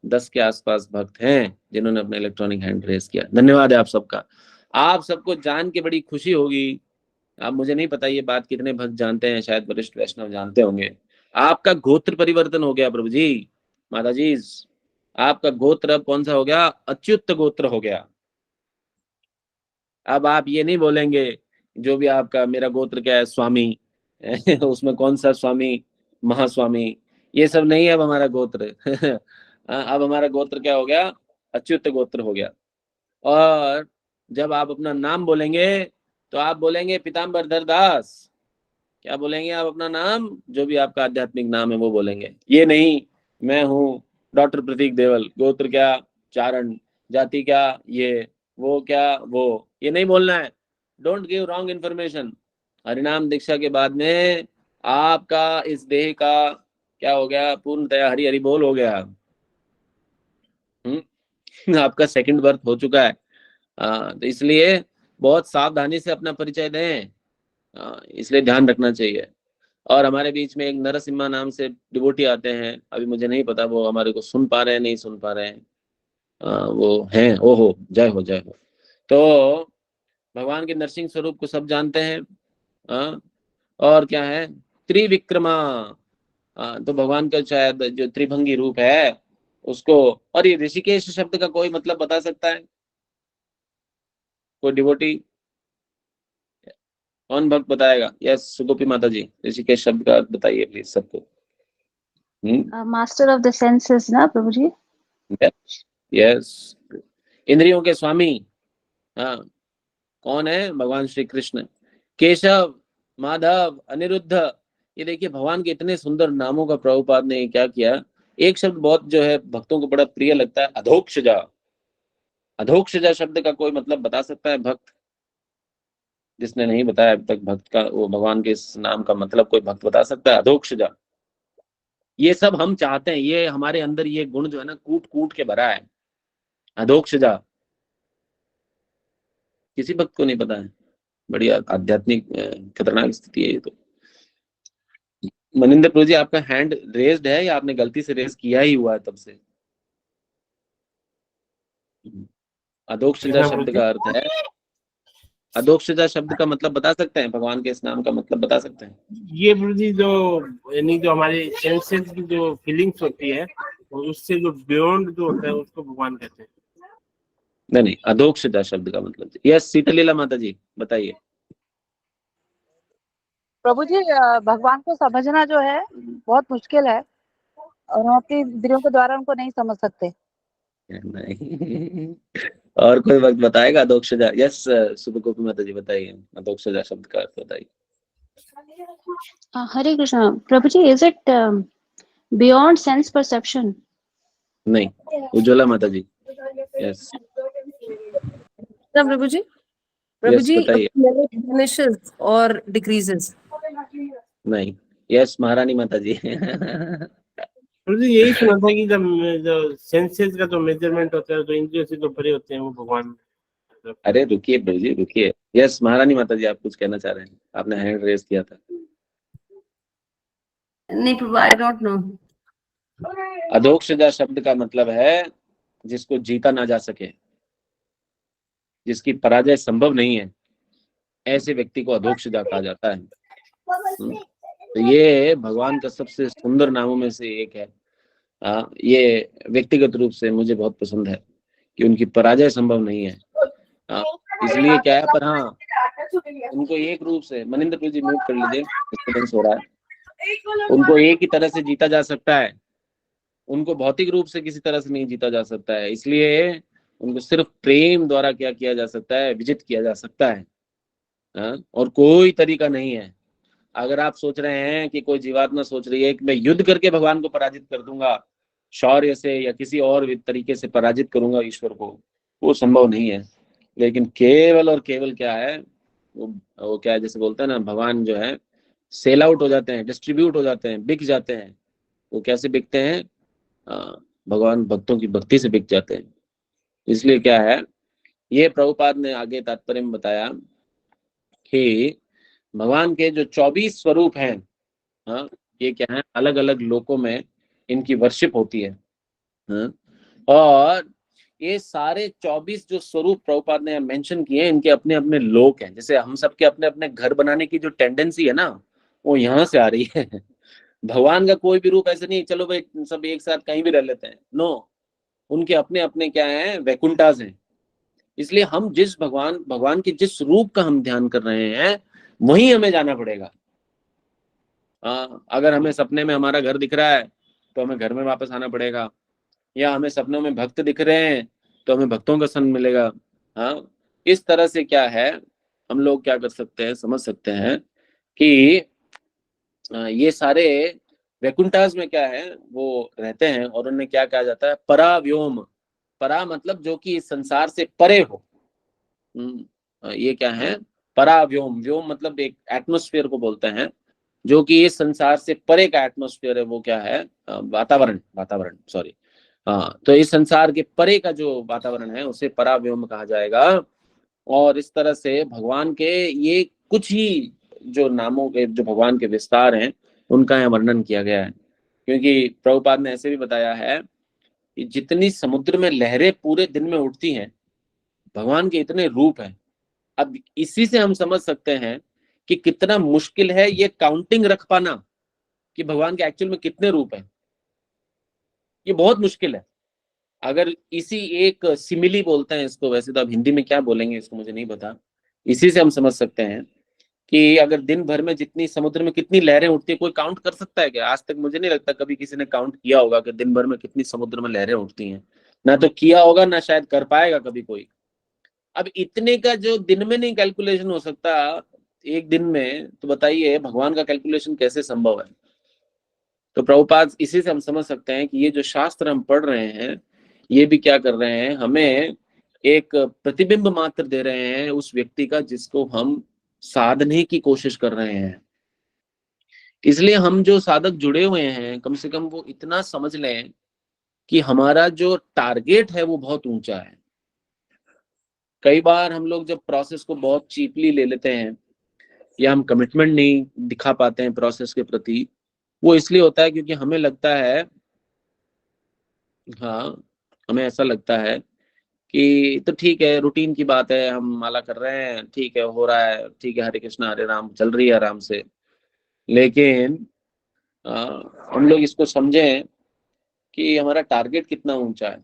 10 के आसपास भक्त हैं जिन्होंने अपना इलेक्ट्रॉनिक हैंड रेज किया। धन्यवाद है आप सबका। आप सबको जान के बड़ी खुशी होगी। आप, मुझे नहीं पता ये बात कितने भक्त जानते हैं, शायद वरिष्ठ वैष्णव जानते होंगे। आपका गोत्र परिवर्तन हो गया प्रभु जी, माता जी। आपका गोत्र अब कौन सा हो गया? अच्युत गोत्र हो गया। अब आप ये नहीं बोलेंगे जो भी आपका, मेरा गोत्र क्या है, स्वामी उसमें कौन सा स्वामी, महास्वामी, ये सब नहीं है अब हमारा गोत्र। अब हमारा गोत्र क्या हो गया? अच्युत गोत्र हो गया। और जब आप अपना नाम बोलेंगे तो आप बोलेंगे पीताम्बरधर दास। क्या बोलेंगे आप? अपना नाम, जो भी आपका आध्यात्मिक नाम है वो बोलेंगे। ये नहीं मैं हूँ डॉक्टर प्रतीक देवल, गोत्र क्या चारण, जाति क्या ये, वो क्या वो, ये नहीं बोलना है। Don't give wrong information. हरिनाम दीक्षा के बाद में आपका इस देह का क्या हो गया? पूर्णतया हरि हरि बोल हो गया। आपका सेकंड बर्थ हो चुका है। तो इसलिए बहुत सावधानी से अपना परिचय दें। इसलिए ध्यान रखना चाहिए। और हमारे बीच में एक नरसिम्हा नाम से डिवोटी आते हैं, अभी मुझे नहीं पता वो हमारे को सुन पा रहे हैं नहीं सुन पा रहे हैं। वो हैं, ओहो, जय हो जय हो। तो भगवान के नरसिंह स्वरूप को सब जानते हैं। और क्या है? त्रिविक्रमा। तो भगवान का शायद जो त्रिभंगी रूप है उसको, और ये ऋषिकेश शब्द का कोई मतलब बता सकता है? कोई डिवोटी, कौन भक्त बताएगा? यस सुगोपी माता जी, ऋषिकेश शब्द का अर्थ बताइए प्लीज सबको। मास्टर ऑफ द सेंसेस ना प्रभु जी? यस, इंद्रियों के स्वामी। हाँ, कौन है? भगवान श्री कृष्ण। केशव, माधव, अनिरुद्ध। ये देखिए भगवान के इतने सुंदर नामों का प्रभुपाद ने क्या किया। एक शब्द बहुत जो है भक्तों को बड़ा प्रिय लगता है, अधोक्षजा। अधोक्षजा शब्द का कोई मतलब बता सकता है भक्त? जिसने नहीं बताया अब तक भक्त का, वो भगवान के इस नाम का मतलब कोई भक्त बता सकता है? अधोक्षजा। ये सब हम चाहते हैं, ये हमारे अंदर ये गुण जो है ना, कूट कूट के भरा है। अधोक्षजा किसी भक्त को नहीं पता है? बड़ी आध्यात्मिक खतरनाक स्थिति है ये तो। मनिंदर प्रभु जी, आपका हैंड रेज्ड है या आपने गलती से रेज किया ही हुआ है तब से? अधोक्षजा शब्द का अर्थ है, अधोक्षजा शब्द का मतलब बता सकते हैं? भगवान के इस नाम का मतलब बता सकते हैं? ये प्रभु जी जो यानी जो हमारे सेंसेस की जो फीलिंग्स होती है उससे जो बियॉन्ड जो होता है उसको भगवान कहते हैं। नहीं, अधोक्षजा शब्द का मतलब। यस, सीतालीला माता जी बताइए। प्रभु जी भगवान को समझना जो है बहुत मुश्किल है और हम अपनी इंद्रियों के द्वारा उनको नहीं समझ सकते। नहीं। और कोई वक्त बताएगा अधोक्षजा? यस, सुबह गोपी माता जी बताइए, अधोक्षजा शब्द का अर्थ बताइए। हरे कृष्णा प्रभु ji, is it beyond sense perception? नहीं। उज्ज्वला माता जी। यस प्रभु जी, प्रभु यस जी बताइए। diminishes और decreases? नहीं। यस महारानी माता जी। प्रभु जी यही सुना था कि जब जो सेंसेस का जो मेजरमेंट होता है जो इंद्रियों से जो परे होते हैं वो भगवान। अरे रुकिए प्रभु जी, रुकिए। यस महारानी माता जी, आप कुछ कहना चाह रहे हैं? आपने हैंड रेज किया था। नहीं प्रभु, आई डोंट नो। अधोक्षजा शब्द का मतलब है जिसको जीता ना जा सके, जिसकी पराजय संभव नहीं है, ऐसे व्यक्ति को अधोक्षजा कहा जाता है। तो ये भगवान का सबसे सुंदर नामों में से एक है। ये व्यक्तिगत रूप से मुझे बहुत पसंद है कि उनकी पराजय संभव नहीं है। इसलिए क्या है, पर हाँ उनको एक रूप से, मनिंदर जी म्यूट कर लीजिए, डिस्टर्बेंस हो रहा है। उनको एक ही तरह से जीता जा सकता है, उनको भौतिक रूप से किसी तरह से नहीं जीता जा सकता है। इसलिए उनको सिर्फ प्रेम द्वारा क्या किया जा सकता है, विजित किया जा सकता है। और कोई तरीका नहीं है। अगर आप सोच रहे हैं कि कोई जीवात्मा सोच रही है कि मैं युद्ध करके भगवान को पराजित कर दूंगा, शौर्य से या किसी और तरीके से पराजित करूंगा ईश्वर को, वो संभव नहीं है। लेकिन केवल और केवल क्या है, वो क्या है, जैसे बोलते हैं ना, भगवान जो है सेल आउट हो जाते हैं, डिस्ट्रीब्यूट हो जाते हैं, बिक जाते हैं। वो कैसे बिकते हैं? भगवान भक्तों की भक्ति से बिक जाते हैं। इसलिए क्या है, ये प्रभुपाद ने आगे तात्पर्य में बताया कि भगवान के जो 24 स्वरूप हैं, ये क्या है, अलग अलग लोकों में इनकी वर्शिप होती है। और ये सारे 24 जो स्वरूप प्रभुपाद ने मेंशन किए हैं, इनके अपने अपने लोक हैं। जैसे हम सबके अपने अपने घर बनाने की जो टेंडेंसी है ना, वो यहाँ से आ रही है। भगवान का कोई भी रूप ऐसे नहीं चलो भाई सब एक साथ कहीं भी रह लेते हैं, नो। उनके अपने अपने क्या हैं, वैकुंठास हैं। इसलिए हम जिस भगवान के जिस रूप का हम ध्यान कर रहे हैं वहीं हमें जाना पड़ेगा। अगर हमें सपने में हमारा घर दिख रहा है तो हमें घर में वापस आना पड़ेगा, या हमें सपनों में भक्त दिख रहे हैं तो हमें भक्तों का संग मिलेगा। इस तरह से क्या है, हम लोग क्या कर सकते हैं, समझ सकते हैं कि ये सारे वैकुंठास में क्या है, वो रहते हैं। और उन्हें क्या कहा जाता है, पराव्योम। परा मतलब जो कि इस संसार से परे हो। ये क्या है, पराव्योम। व्योम मतलब एक एटमॉस्फेयर को बोलते हैं, जो कि इस संसार से परे का एटमॉस्फेयर है। वो क्या है, वातावरण सॉरी। तो इस संसार के परे का जो वातावरण है उसे पराव्योम कहा जाएगा। और इस तरह से भगवान के ये कुछ ही जो नामों के, जो भगवान के विस्तार हैं, उनका यहाँ वर्णन किया गया है। क्योंकि प्रभुपाद ने ऐसे भी बताया है कि जितनी समुद्र में लहरें पूरे दिन में उठती हैं, भगवान के इतने रूप हैं। अब इसी से हम समझ सकते हैं कि कितना मुश्किल है ये काउंटिंग रख पाना कि भगवान के एक्चुअल में कितने रूप हैं। ये बहुत मुश्किल है। अगर इसी एक सिमिली बोलते हैं इसको, वैसे तो अब हिंदी में क्या बोलेंगे इसको मुझे नहीं पता, इसी से हम समझ सकते हैं कि अगर दिन भर में जितनी समुद्र में कितनी लहरें उठती है, कोई काउंट कर सकता है क्या? आज तक मुझे नहीं लगता कभी किसी ने काउंट किया होगा कि दिन भर में कितनी समुद्र में लहरें उठती हैं। ना तो किया होगा, ना शायद कर पाएगा कभी कोई। अब इतने का जो दिन में नहीं कैलकुलेशन हो सकता एक दिन में, तो बताइए भगवान का कैलकुलेशन कैसे संभव है? तो प्रभुपाद इसी से हम समझ सकते हैं कि ये जो शास्त्र हम पढ़ रहे हैं, ये भी क्या कर रहे हैं, हमें एक प्रतिबिंब मात्र दे रहे हैं उस व्यक्ति का जिसको हम साधने की कोशिश कर रहे हैं। इसलिए हम जो साधक जुड़े हुए हैं, कम से कम वो इतना समझ लें कि हमारा जो टारगेट है वो बहुत ऊंचा है। कई बार हम लोग जब प्रोसेस को बहुत चीपली ले लेते हैं या हम कमिटमेंट नहीं दिखा पाते हैं प्रोसेस के प्रति, वो इसलिए होता है क्योंकि हमें लगता है, हाँ, हमें ऐसा लगता है कि तो ठीक है, रूटीन की बात है, हम माला कर रहे हैं, ठीक है, हो रहा है, ठीक है, हरे कृष्णा हरे राम चल रही है आराम से। लेकिन हम लोग इसको समझें कि हमारा टारगेट कितना ऊंचा है,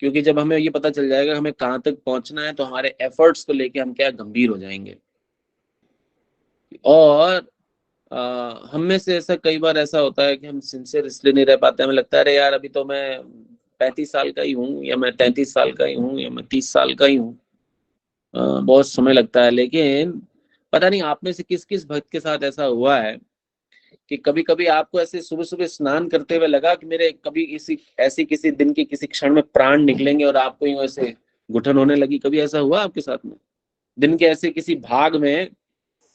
क्योंकि जब हमें ये पता चल जाएगा हमें कहाँ तक पहुंचना है, तो हमारे एफर्ट्स को लेके हम क्या गंभीर हो जाएंगे। और हम में से ऐसा कई बार ऐसा होता है कि हम सिंसियर इसलिए नहीं रह पाते, हमें लगता है अरे यार अभी तो मैं 35 साल का ही हूँ, या मैं 33 साल का ही हूँ, या मैं 30 साल का ही हूँ, बहुत समय लगता है। लेकिन पता नहीं आप में से किस किस भक्त के साथ ऐसा हुआ है कि कभी कभी आपको ऐसे सुबह सुबह स्नान करते हुए लगा कि मेरे कभी ऐसी किसी दिन के किसी क्षण में प्राण निकलेंगे, और आपको यूं ऐसे घुटन होने लगी। कभी ऐसा हुआ आपके साथ में? दिन के ऐसे किसी भाग में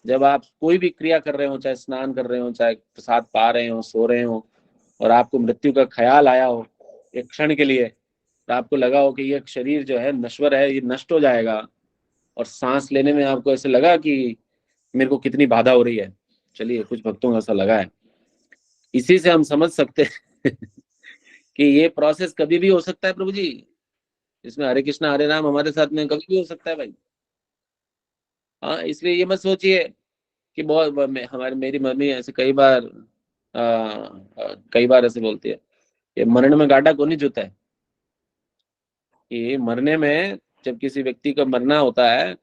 जब आप कोई भी क्रिया कर रहे हो, चाहे स्नान कर रहे हो, चाहे प्रसाद पा रहे हो, सो रहे हो, और आपको मृत्यु का ख्याल आया हो एक क्षण के लिए, तो आपको लगा हो कि ये शरीर जो है नश्वर है, ये नष्ट हो जाएगा, और सांस लेने में आपको ऐसे लगा कि मेरे को कितनी बाधा हो रही है। चलिए, कुछ भक्तों को ऐसा लगा है। इसी से हम समझ सकते हैं कि ये प्रोसेस कभी भी हो सकता है प्रभु जी, इसमें हरे कृष्णा हरे राम हमारे साथ में कभी भी हो सकता है भाई। हाँ, इसलिए ये मत सोचिए कि बहुत मेरी मम्मी ऐसे कई बार ऐसे बोलती है, ये मरण में गाड़ा कौन नहीं जुता है। कि मरने में, जब किसी व्यक्ति का मरना होता है,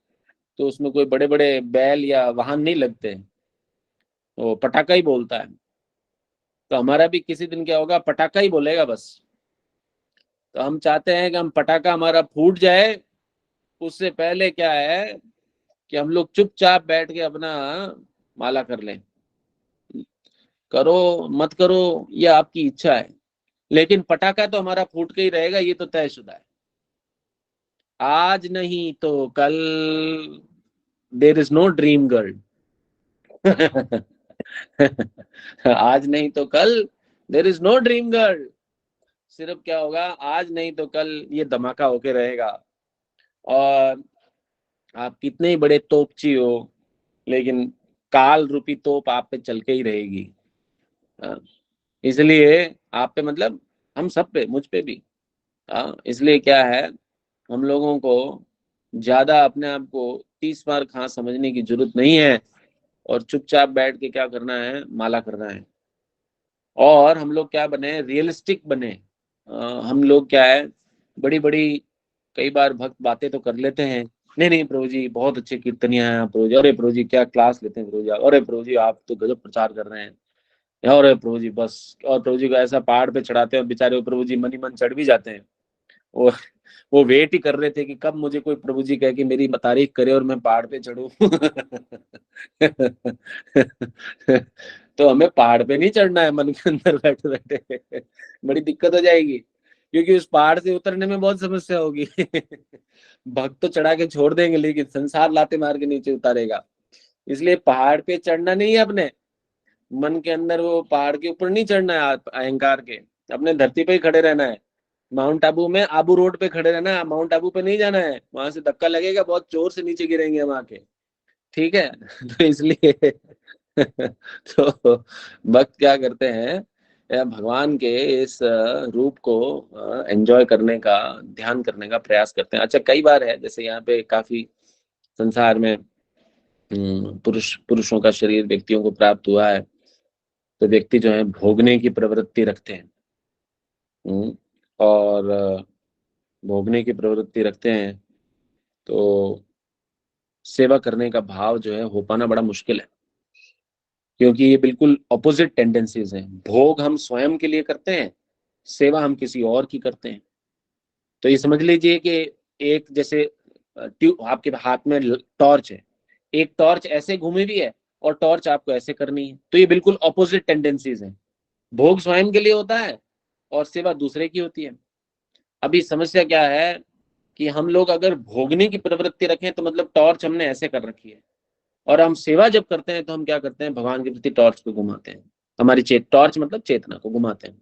तो उसमें कोई बड़े बड़े बैल या वाहन नहीं लगते, वो पटाखा ही बोलता है। तो हमारा भी किसी दिन क्या होगा, पटाखा ही बोलेगा बस। तो हम चाहते हैं कि हम पटाखा हमारा फूट जाए, उससे पहले क्या है कि हम लोग चुपचाप बैठ के अपना माला कर लें। करो मत करो ये आपकी इच्छा है, लेकिन पटाखा तो हमारा फूट के ही रहेगा, ये तो तयशुदा है। आज नहीं तो कल, there is no dream girl. आज नहीं तो कल, there is no dream girl. सिर्फ क्या होगा, आज नहीं तो कल ये धमाका होके रहेगा। और आप कितने ही बड़े तोपची हो, लेकिन काल रूपी तोप आप पे चल के ही रहेगी। इसलिए आप पे, मतलब हम सब पे, मुझ पे भी। इसलिए क्या है, हम लोगों को ज्यादा अपने आप को 30 बार खां समझने की जरूरत नहीं है, और चुपचाप बैठ के क्या करना है, माला करना है। और हम लोग क्या बने, रियलिस्टिक बने। हम लोग क्या है, बड़ी बड़ी कई बार भक्त बातें तो कर लेते हैं, नहीं नहीं प्रभु जी बहुत अच्छे कीर्तनिया हैं प्रभु जी, अरे प्रभु जी क्या क्लास लेते हैं प्रभु जी, अरे प्रभु जी आप तो गजब प्रचार कर रहे हैं, अरे प्रभु जी बस। और प्रभु जी को ऐसा पहाड़ पे चढ़ाते हैं, बेचारे प्रभु जी मन ही मन चढ़ भी जाते हैं। वो वो वेट ही कर रहे थे कि कब मुझे कोई प्रभु जी कहे कि मेरी तारीफ करे और मैं पहाड़ पे चढ़ूं। तो हमें पहाड़ पे नहीं चढ़ना है मन के अंदर बैठे बैठे, बड़ी दिक्कत हो जाएगी, क्योंकि उस पहाड़ से उतरने में बहुत समस्या होगी। भक्त तो चढ़ा के छोड़ देंगे, लेकिन संसार लाते मार के नीचे उतारेगा। इसलिए पहाड़ पे चढ़ना नहीं है, अपने मन के अंदर वो पहाड़ के ऊपर नहीं चढ़ना है, अहंकार के, अपने धरती पे ही खड़े रहना है। माउंट आबू में आबू रोड पे खड़े रहना है, माउंट आबू पे नहीं जाना है, वहां से धक्का लगेगा, बहुत जोर से नीचे गिरेंगे हम आके, ठीक है। तो इसलिए तो भक्त क्या करते हैं, भगवान के इस रूप को एंजॉय करने का, ध्यान करने का प्रयास करते हैं। अच्छा, कई बार है जैसे यहाँ पे काफी संसार में पुरुषों का शरीर व्यक्तियों को प्राप्त हुआ है, तो व्यक्ति जो है भोगने की प्रवृत्ति रखते हैं। और भोगने की प्रवृत्ति रखते हैं, तो सेवा करने का भाव जो है हो पाना बड़ा मुश्किल है, क्योंकि ये बिल्कुल ऑपोजिट टेंडेंसीज हैं। भोग हम स्वयं के लिए करते हैं, सेवा हम किसी और की करते हैं। तो ये समझ लीजिए कि एक जैसे आपके हाथ में टॉर्च है, एक टॉर्च ऐसे घूमी भी है और टॉर्च आपको ऐसे करनी है, तो ये बिल्कुल ऑपोजिट टेंडेंसीज हैं। भोग स्वयं के लिए होता है और सेवा दूसरे की होती है। अभी समस्या क्या है कि हम लोग अगर भोगने की प्रवृत्ति रखें तो मतलब टॉर्च हमने ऐसे कर रखी है, और हम सेवा जब करते हैं तो हम क्या करते हैं, भगवान के प्रति टॉर्च को घुमाते हैं, हमारी टॉर्च मतलब चेतना को घुमाते हैं।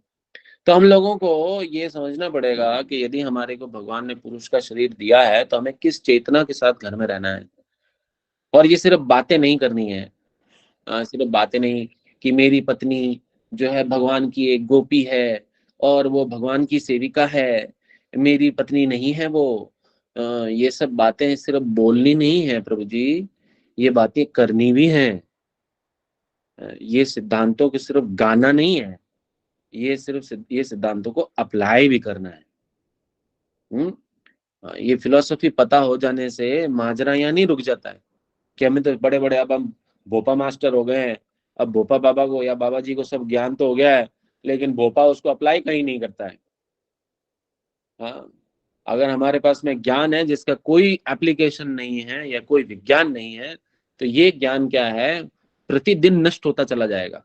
तो हम लोगों को ये समझना पड़ेगा कि यदि हमारे को भगवान ने पुरुष का शरीर दिया है तो हमें किस चेतना के साथ घर में रहना है। और ये सिर्फ बातें नहीं करनी है, सिर्फ बातें नहीं कि मेरी पत्नी जो है भगवान की एक गोपी है और वो भगवान की सेविका है, मेरी पत्नी नहीं है वो। ये सब बातें सिर्फ बोलनी नहीं है प्रभु जी, ये बातें करनी भी हैं। ये सिद्धांतों के सिर्फ गाना नहीं है, ये सिद्धांतों को अप्लाई भी करना है। ये फिलॉसफी पता हो जाने से माजरा यहाँ नहीं रुक जाता है कि हमें तो बड़े बड़े, अब हम भोपा मास्टर हो गए हैं, अब भोपा बाबा को या बाबा जी को सब ज्ञान तो हो गया है, लेकिन भोपा उसको अप्लाई कहीं नहीं करता है। हाँ, अगर हमारे पास में ज्ञान है जिसका कोई एप्लीकेशन नहीं है या कोई विज्ञान नहीं है, तो ये ज्ञान क्या है, प्रतिदिन नष्ट होता चला जाएगा।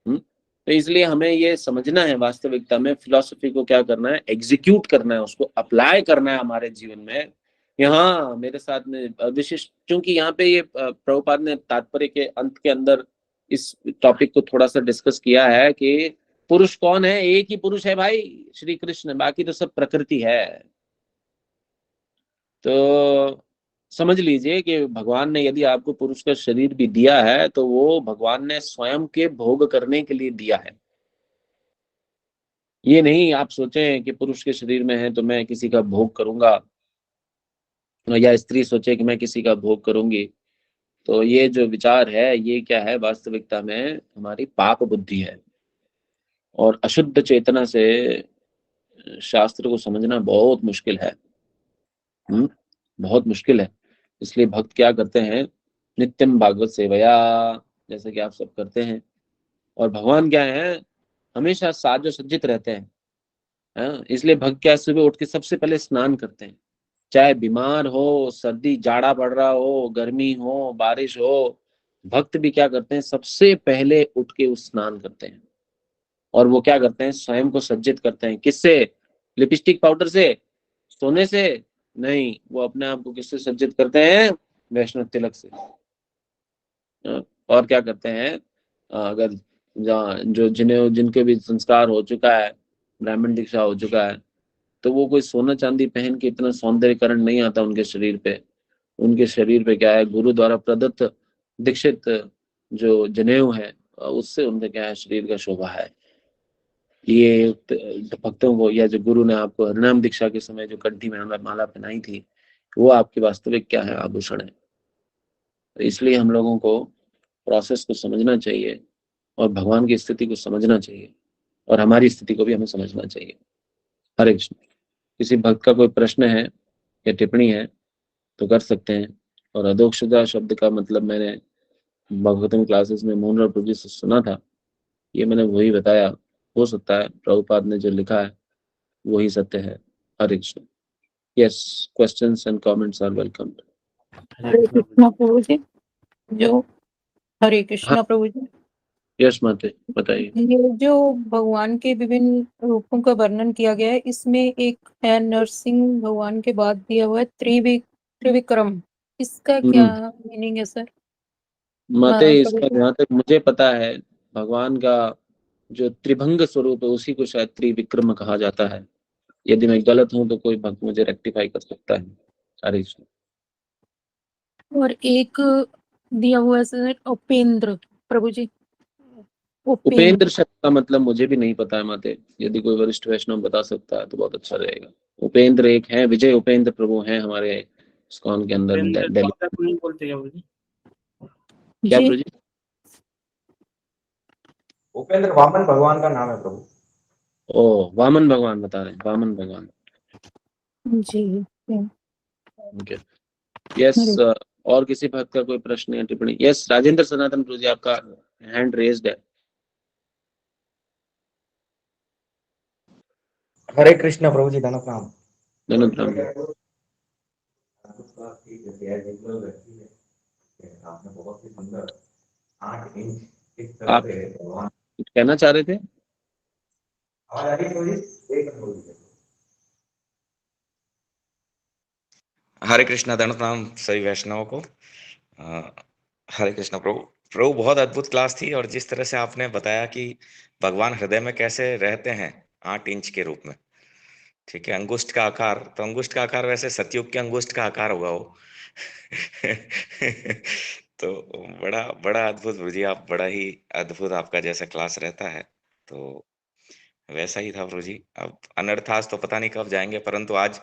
तो इसलिए हमें ये समझना है वास्तविकता में फिलॉसफी को क्या करना है, एग्जीक्यूट करना है, उसको अप्लाई करना है हमारे जीवन में। यहाँ मेरे साथ में विशिष्ट, क्योंकि यहाँ पे ये प्रभुपाद ने तात्पर्य के अंत के अंदर इस टॉपिक को थोड़ा सा डिस्कस किया है कि पुरुष कौन है, एक ही पुरुष है भाई, श्री कृष्ण, बाकी तो सब प्रकृति है। तो समझ लीजिए कि भगवान ने यदि आपको पुरुष का शरीर भी दिया है तो वो भगवान ने स्वयं के भोग करने के लिए दिया है। ये नहीं आप सोचें कि पुरुष के शरीर में है तो मैं किसी का भोग करूंगा, या स्त्री सोचे कि मैं किसी का भोग करूंगी। तो ये जो विचार है ये क्या है, वास्तविकता में हमारी पाप बुद्धि है। और अशुद्ध चेतना से शास्त्र को समझना बहुत मुश्किल है, बहुत मुश्किल है। इसलिए भक्त क्या करते हैं, नित्यम भागवत सेवया, जैसे कि आप सब करते हैं। और भगवान क्या है, हमेशा साजो सज्जित रहते हैं। इसलिए भक्त क्या, सुबह उठ के सबसे पहले स्नान करते हैं, चाहे बीमार हो, सर्दी जाड़ा पड़ रहा हो, गर्मी हो, बारिश हो, भक्त भी क्या करते हैं, सबसे पहले उठ के उस स्नान करते हैं। और वो क्या करते हैं, स्वयं को सज्जित करते हैं। किससे, लिपस्टिक पाउडर से, सोने से नहीं, वो अपने आप को किससे सज्जित करते हैं, वैष्णव तिलक से। और क्या करते हैं, अगर जो जिनके भी संस्कार हो चुका है, ब्राह्मण दीक्षा हो चुका है, तो वो कोई सोना चांदी पहन के इतना सौंदर्यकरण नहीं आता उनके शरीर पे। उनके शरीर पे क्या है, गुरु द्वारा प्रदत्त दीक्षित जो जनेऊ है, उससे उनका क्या है, शरीर का शोभा है। ये भक्तों को, या जो गुरु ने आपको हरिनाम दीक्षा के समय जो कंठी में माला पहनाई थी, वो आपकी वास्तविक क्या है, आभूषण है। तो इसलिए हम लोगों को प्रोसेस को समझना चाहिए और भगवान की स्थिति को समझना चाहिए और हमारी स्थिति को भी हमें समझना चाहिए। हरे कृष्ण। किसी भक्त का कोई प्रश्न है या टिप्पणी है तो कर सकते हैं। और अधोक्षजा शब्द का मतलब मैंने भगवतम क्लासेस में मोहन प्रभु जी से सुना था, ये मैंने वही बताया। हो सकता है प्रभुपाद ने जो लिखा है वही सत्य है। Hare Krishna. Yes, questions and comments are welcome. Hare Krishna प्रभु जी। जो हरे कृष्णा प्रभु जी, यस माते, बताइए। ये जो भगवान के विभिन्न रूपों का वर्णन किया गया है, इसमें एक है नरसिंह भगवान के बाद दिया हुआ है त्रिविक्रम, इसका क्या मीनिंग है सर? माते, इसका प्रभु जी। जहाँ तक मुझे पता है, भगवान का जो त्रिभंग स्वरूप है उसी को शायद त्रिविक्रम कहा जाता है। यदि मैं गलत हूं तो कोई भक्त मुझे रेक्टिफाई कर सकता है। हरे कृष्ण। और एक दिया हुआ है सर उपेंद्र, प्रभु जी। उपेंद्र शब्द का मतलब मुझे भी नहीं पता है माते, यदि कोई वरिष्ठ वैष्णव बता सकता है तो बहुत अच्छा रहेगा। उपेंद्र एक है, विजय उपेंद्र प्रभु हैं हमारे इस्कॉन के अंदर दिल्ली। नहीं बोलते क्या बोलते, क्या प्रभु जी? उपेंद्र वामन भगवान का नाम है प्रभु। ओ, वामन भगवान बता रहे हैं, वामन भगवान जी। ओके। यस, और किसी भक्त का कोई प्रश्न या टिप्पणी? यस, राजेंद्र सनातन प्रभु जी, आपका हैंड रेज्ड है। हरे कृष्ण प्रभु जी, धन्य प्रणाम। आपने बहुत ही सुंदर 8 इंच इस तरह आप से भगवान कुछ कहना चाह रहे थे? आवाज आ रही है प्रभु जी? एक प्रभु जी। हरे कृष्णा, धन्य प्रणाम सभी वैष्णवों को। हरे कृष्ण प्रभु। प्रभु बहुत अद्भुत क्लास थी, और जिस तरह से आपने बताया कि भगवान हृदय में कैसे रहते हैं 8 इंच के रूप में, ठीक है, अंगुष्ठ का आकार, तो अंगुष्ठ का आकार वैसे सतयुग के अंगुष्ठ का आकार होगा वो। तो बड़ा बड़ा अद्भुत प्रभु जी, आप बड़ा ही अद्भुत आपका जैसा क्लास रहता है, तो वैसा ही था प्रभु जी। अब अनर्थास तो पता नहीं कब जाएंगे, परंतु आज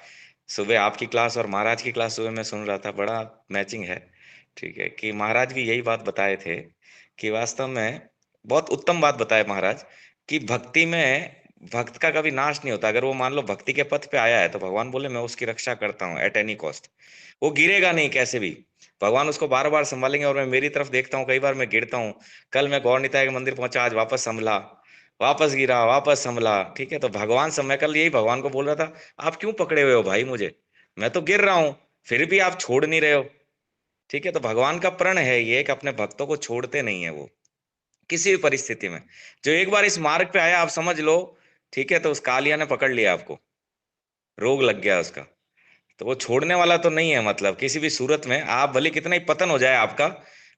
सुबह आपकी क्लास और महाराज की क्लास सुबह मैं सुन रहा था, बड़ा मैचिंग है, ठीक है, कि महाराज भी यही बात बताए थे कि वास्तव में बहुत उत्तम बात बताए महाराज कि भक्ति में भक्त का कभी नाश नहीं होता। अगर वो मान लो भक्ति के पथ पे आया है तो भगवान बोले मैं उसकी रक्षा करता हूँ एट एनी कॉस्ट, वो गिरेगा नहीं कैसे भी, भगवान उसको बार बार संभालेंगे। और मैं मेरी तरफ देखता हूँ, कई बार मैं गिरता हूँ, कल मैं गौर निताई के मंदिर पहुंचा, आज वापस संभला, वापस गिरा, वापस संभला, ठीक है। तो भगवान मैं कल यही भगवान को बोल रहा था, आप क्यों पकड़े हुए हो भाई मुझे, मैं तो गिर रहा हूं फिर भी आप छोड़ नहीं रहे हो, ठीक है। तो भगवान का प्रण है ये कि अपने भक्तों को छोड़ते नहीं है वो किसी भी परिस्थिति में। जो एक बार इस मार्ग पे आया आप समझ लो, ठीक है, तो उस कालिया ने पकड़ लिया, आपको रोग लग गया उसका, तो वो छोड़ने वाला तो नहीं है। मतलब किसी भी सूरत में आप भले कितना ही पतन हो जाए आपका,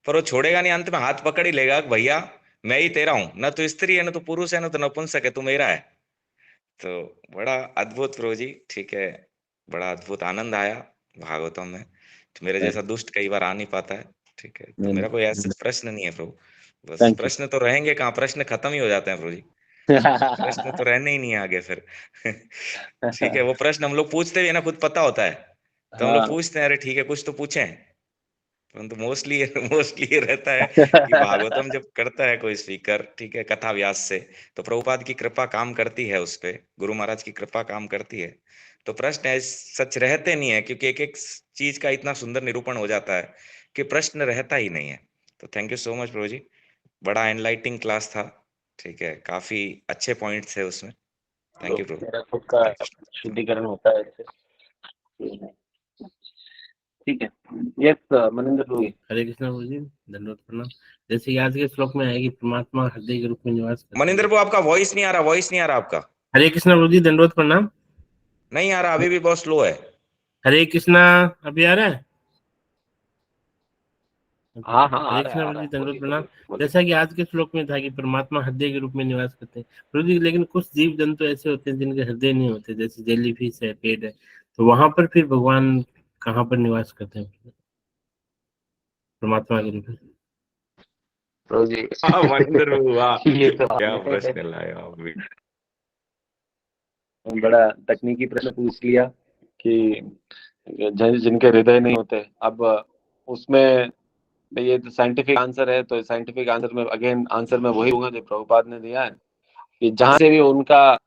पर वो छोड़ेगा नहीं, अंत में हाथ पकड़ ही लेगा, भैया मैं ही तेरा हूं, न तो स्त्री है, न तो पुरुष है, न तो नपुंसक है, तू मेरा है। तो बड़ा अद्भुत प्रभु जी, ठीक है, बड़ा अद्भुत आनंद आया भागवतम में। तो मेरे जैसा दुष्ट कई बार आ नहीं पाता है, ठीक है। तो मेरा कोई ऐसा प्रश्न नहीं है प्रभु, बस Thank you. प्रश्न तो रहेंगे कहाँ, प्रश्न खत्म ही हो जाते हैं प्रभु जी, प्रश्न तो रहने ही नहीं है आगे फिर। ठीक है, वो प्रश्न हम लोग पूछते भी है ना, खुद पता होता है तो हम लोग हाँ। पूछते हैं, अरे ठीक है कुछ तो पूछें, परंतु मोस्टली ये रहता है कि भागवतम जब करता है कोई स्पीकर, ठीक है, कथा व्यास से, तो प्रभुपाद की कृपा काम करती है उस पे, गुरु महाराज की कृपा काम करती है, तो प्रश्न सच रहते नहीं है, क्योंकि एक एक चीज का इतना सुंदर निरूपण हो जाता है कि प्रश्न रहता ही नहीं है। तो थैंक यू सो मच प्रभु जी, बड़ा एनलाइटिंग क्लास था, ठीक है, काफी अच्छे पॉइंट्स है उसमें। थैंक यू प्रभु। मेरा खुद का शुद्धिकरण होता है इससे। ठीक है, यस मनिंदर प्रभु। हरे कृष्णा प्रभु जी, धन्यवाद प्रणाम। जैसे आज के श्लोक में आएगी परमात्मा हृदय के रूप में निवास करते हैं। मनिंदर प्रभु आपका वॉइस नहीं आ रहा, वॉइस नहीं आ रहा आपका, हरे कृष्णा प्रभु जी, धन्यवाद प्रणाम। नहीं आ रहा, अभी भी बहुत स्लो है। हरे कृष्णा, अभी आ रहा है? हाँ हाँ हरे कृष्णा प्रभु जी, धन्यवाद प्रणाम। जैसा कि आज के श्लोक में था कि परमात्मा हृदय के रूप में निवास करते हैं प्रभु जी, लेकिन कुछ जीव जंतु ऐसे होते हैं जिनके हृदय नहीं होते, जैसे जेलीफिश है, पेड़ है, तो वहां पर फिर भगवान कहाँ पर निवास करते हैं परमात्मा के रूप में? प्रभु जी मनिंदर प्रभु वाह, ये तो क्या आपने प्रश्न लाया आप भी। बड़ा तकनीकी प्रश्न पूछ लिया कि जिनके हृदय नहीं होते। अब उसमें ये तो साइंटिफिक आंसर है, तो साइंटिफिक आंसर में अगेन आंसर में वही होगा जो प्रभुपाद ने दिया है कि जहां से भी उनका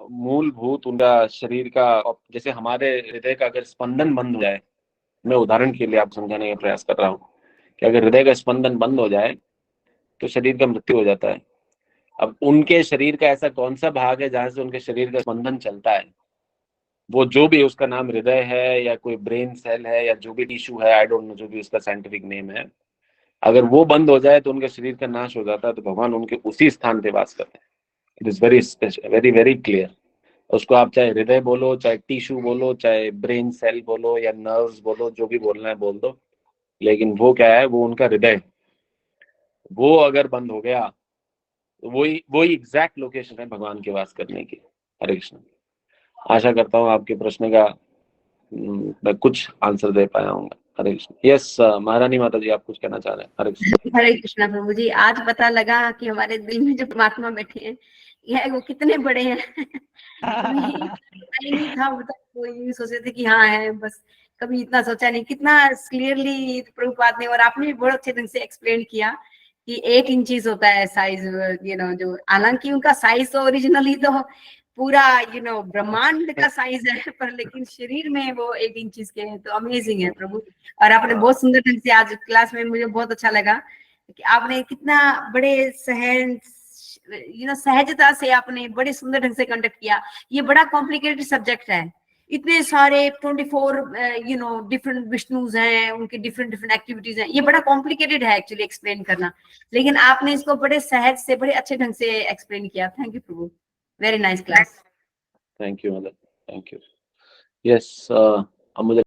मूलभूत उनका शरीर का, जैसे हमारे हृदय का अगर स्पंदन बंद हो जाए, मैं उदाहरण के लिए आप समझाने का प्रयास कर रहा हूँ कि अगर हृदय का स्पंदन बंद हो जाए तो शरीर का मृत्यु हो जाता है। अब उनके शरीर का ऐसा कौन सा भाग है जहां से उनके शरीर का स्पंदन चलता है, वो जो भी उसका नाम हृदय है या कोई ब्रेन सेल है या जो भी टिश्यू है, आई डोंट नो जो भी उसका साइंटिफिक नेम है, अगर वो बंद हो जाए तो उनके शरीर का नाश हो जाता है। तो भगवान उनके उसी स्थान पे वास करते हैं। It is very very clear. उसको आप चाहे हृदय बोलो, चाहे टिश्यू बोलो, चाहे ब्रेन सेल बोलो या नर्व्स बोलो, जो भी बोलना है बोल दो, लेकिन वो क्या है, वो उनका हृदय, वो अगर बंद हो गया तो वही एग्जैक्ट लोकेशन है भगवान के वास करने की। हरे कृष्ण। आशा करता हूँ आपके प्रश्न का मैं कुछ आंसर दे पाया हूँ। हरे कृष्ण। यस महारानी माता जी, आप कुछ कहना चाह रहे हैं? हरे कृष्ण। हरे कृष्णा प्रभु जी, आज पता लगा कि हमारे दिल में जो परमात्मा बैठे हैं यह वो कितने बड़े हैं। कभी पता ही नहीं था, मतलब कोई सोचे थे कि हाँ है, बस कभी इतना सोचा नहीं। कितना क्लियरली प्रभुपाद ने और आपने भी बहुत अच्छे ढंग से एक्सप्लेन किया कि 8 इंचेस होता है साइज, जो हालांकि उनका साइज तो ओरिजिनली तो पूरा ब्रह्मांड का साइज है, पर लेकिन शरीर में वो 8 इंचेस के हैं। तो अमेजिंग है प्रभु। और आपने बहुत सुंदर ढंग से आज क्लास में, मुझे बहुत अच्छा लगा कि आपने कितना बड़े सहजता से आपने बड़े सुंदर ढंग से कंडक्ट किया। ये बड़ा कॉम्प्लिकेटेड सब्जेक्ट है, इतने सारे 24 डिफरेंट विष्णुज हैं, उनके डिफरेंट एक्टिविटीज हैं, ये बड़ा कॉम्प्लिकेटेड है एक्चुअली एक्सप्लेन करना, लेकिन आपने इसको बड़े सहज से बड़े अच्छे ढंग से एक्सप्लेन किया। Thank you Prabhu, very nice class. Thank you mother, thank you. Yes, अब मुझे